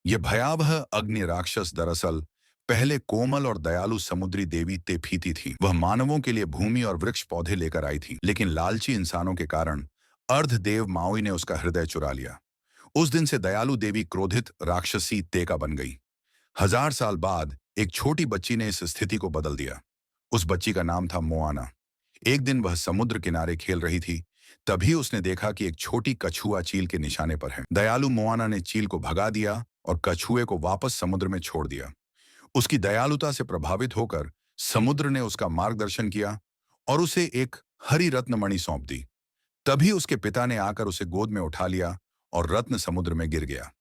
यह भयावह अग्नि राक्षस दरअसल पहले कोमल और दयालु समुद्री देवी तेफीती थी। वह मानवों के लिए भूमि और वृक्ष पौधे लेकर आई थी, लेकिन लालची इंसानों के कारण अर्धदेव माओई ने उसका हृदय चुरा लिया। उस दिन से दयालु देवी क्रोधित राक्षसी तेका बन गई। 1000 साल बाद एक छोटी बच्ची ने इस स्थिति को बदल दिया। उस बच्ची का नाम था मोआना। एक दिन वह समुद्र किनारे खेल रही थी। तभी उसने देखा कि एक छोटी कछुआ चील के निशाने पर है। दयालु मोआना ने चील को भगा दिया और कछुए को वापस समुद्र में छोड़ दिया। उसकी दयालुता से प्रभावित होकर समुद्र ने उसका मार्गदर्शन किया और उसे एक हरी रत्नमणि सौंप दी। तभी उसके पिता ने आकर उसे गोद में उठा लिया और रत्न समुद्र में गिर गया।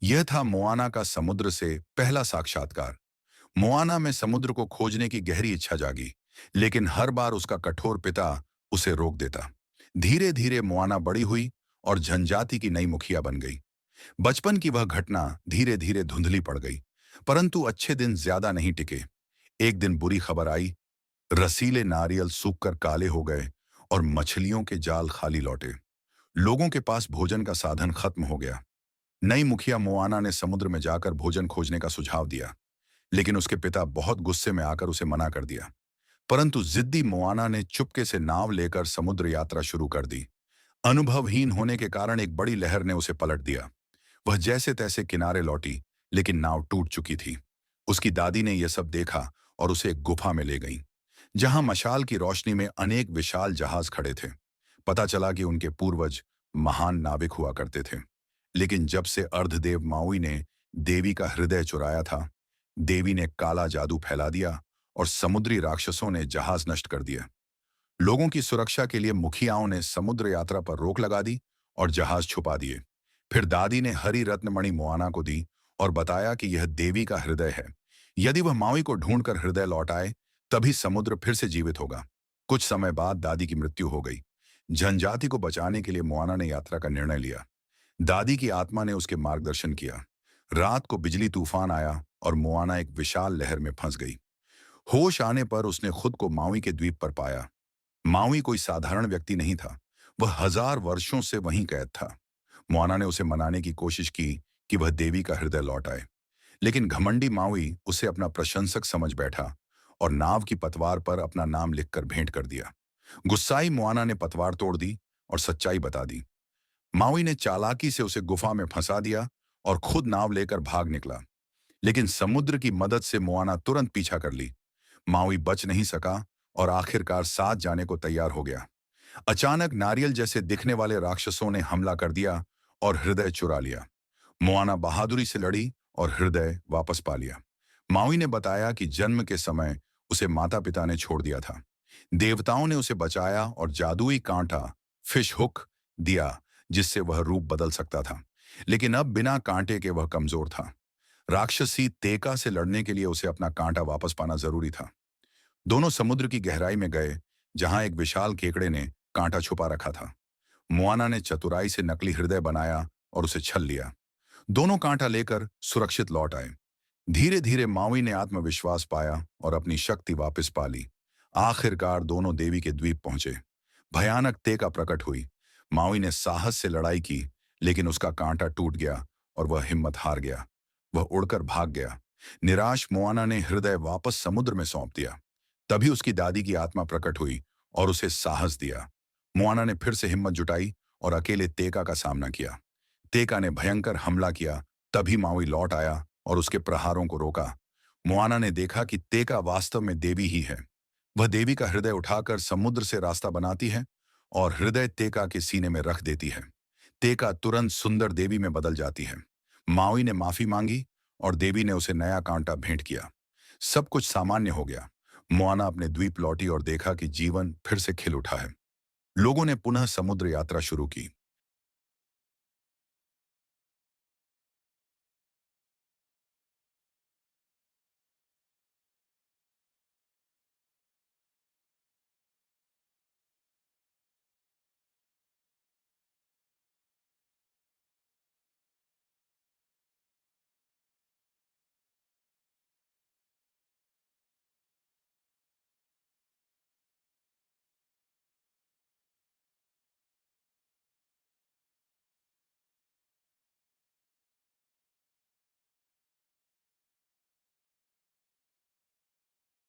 यह था मोआना का समुद्र से पहला साक्षात्कार। मोआना में समुद्र को खोजने की गहरी इच्छा जागी, लेकिन हर बार उसका कठोर पिता उसे रोक देता। धीरे धीरे मोआना बड़ी हुई और जनजाति की नई मुखिया बन गई। बचपन की वह घटना धीरे धीरे धुंधली पड़ गई, परंतु अच्छे दिन ज्यादा नहीं टिके। एक दिन बुरी खबर आई। रसीले नारियल सूखकर काले हो गए और मछलियों के जाल खाली लौटे। लोगों के पास भोजन का साधन खत्म हो गया। नई मुखिया मोआना ने समुद्र में जाकर भोजन खोजने का सुझाव दिया, लेकिन उसके पिता बहुत गुस्से में आकर उसे मना कर दिया। परंतु जिद्दी मोआना ने चुपके से नाव लेकर समुद्र यात्रा शुरू कर दी। अनुभवहीन होने के कारण एक बड़ी लहर ने उसे पलट दिया। वह जैसे तैसे किनारे लौटी, लेकिन नाव टूट चुकी थी। उसकी दादी ने यह सब देखा और उसे एक गुफा में ले गई, जहां मशाल की रोशनी में अनेक विशाल जहाज खड़े थे। पता चला कि उनके पूर्वज महान नाविक हुआ करते थे। लेकिन जब से अर्धदेव माउई ने देवी का हृदय चुराया था, देवी ने काला जादू फैला दिया और समुद्री राक्षसों ने जहाज नष्ट कर दिया। लोगों की सुरक्षा के लिए मुखियाओं ने समुद्र यात्रा पर रोक लगा दी और जहाज छुपा दिए। फिर दादी ने हरी रत्नमणि मोआना को दी और बताया कि यह देवी का हृदय है। यदि वह माउई को ढूंढकर हृदय लौट आए, तभी समुद्र फिर से जीवित होगा। कुछ समय बाद दादी की मृत्यु हो गई। जनजाति को बचाने के लिए मोआना ने यात्रा का निर्णय लिया। दादी की आत्मा ने उसके मार्गदर्शन किया। रात को बिजली तूफान आया और मोआना एक विशाल लहर में फंस गई। होश आने पर उसने खुद को माउई के द्वीप पर पाया। माउई कोई साधारण व्यक्ति नहीं था। वह 1000 वर्षों से वहीं कैद था। मोआना ने उसे मनाने की कोशिश की कि वह देवी का हृदय लौट आए, लेकिन घमंडी माउई उसे अपना प्रशंसक समझ बैठा और नाव की पतवार पर अपना नाम लिखकर भेंट कर दिया। गुस्साई मोआना ने पतवार तोड़ दी और सच्चाई बता दी। माउई ने चालाकी से उसे गुफा में फंसा दिया और खुद नाव लेकर भाग निकला, लेकिन समुद्र की मदद से मोआना तुरंत पीछा कर ली। माउई बच नहीं सका और आखिरकार साथ जाने को तैयार हो गया। अचानक नारियल जैसे दिखने वाले राक्षसों ने हमला कर दिया और हृदय चुरा लिया। मोआना बहादुरी से लड़ी और हृदय वापस पा लिया। माउई ने बताया कि जन्म के समय उसे माता पिता ने छोड़ दिया था। देवताओं ने उसे बचाया और जादुई कांटा फिश हुक दिया, जिससे वह रूप बदल सकता था। लेकिन अब बिना कांटे के वह कमजोर था। राक्षसी तेका से लड़ने के लिए उसे अपना कांटा वापस पाना जरूरी था। दोनों समुद्र की गहराई में गए, जहां एक विशाल केकड़े ने कांटा छुपा रखा था। मोआना ने चतुराई से नकली हृदय बनाया और उसे छल लिया। दोनों कांटा लेकर सुरक्षित लौट आए। धीरे धीरे माउई ने आत्मविश्वास पाया और अपनी शक्ति वापस पा ली। आखिरकार दोनों देवी के द्वीप पहुंचे। भयानक तेका प्रकट हुई। माउई ने साहस से लड़ाई की, लेकिन उसका कांटा टूट गया और वह हिम्मत हार गया। वह उड़कर भाग गया। निराश मोआना ने हृदय वापस समुद्र में सौंप दिया। तभी उसकी दादी की आत्मा प्रकट हुई और उसे साहस दिया। मोआना ने फिर से हिम्मत जुटाई और अकेले तेका का सामना किया। तेका ने भयंकर हमला किया। तभी माउई लौट आया और उसके प्रहारों को रोका। मोआना ने देखा कि तेका वास्तव में देवी ही है। वह देवी का हृदय उठाकर समुद्र से रास्ता बनाती है और हृदय तेका के सीने में रख देती है। तेका तुरंत सुंदर देवी में बदल जाती है। माउई ने माफी मांगी और देवी ने उसे नया कांटा भेंट किया। सब कुछ सामान्य हो गया। मोआना अपने द्वीप लौटी और देखा कि जीवन फिर से खिल उठा है। लोगों ने पुनः समुद्र यात्रा शुरू की।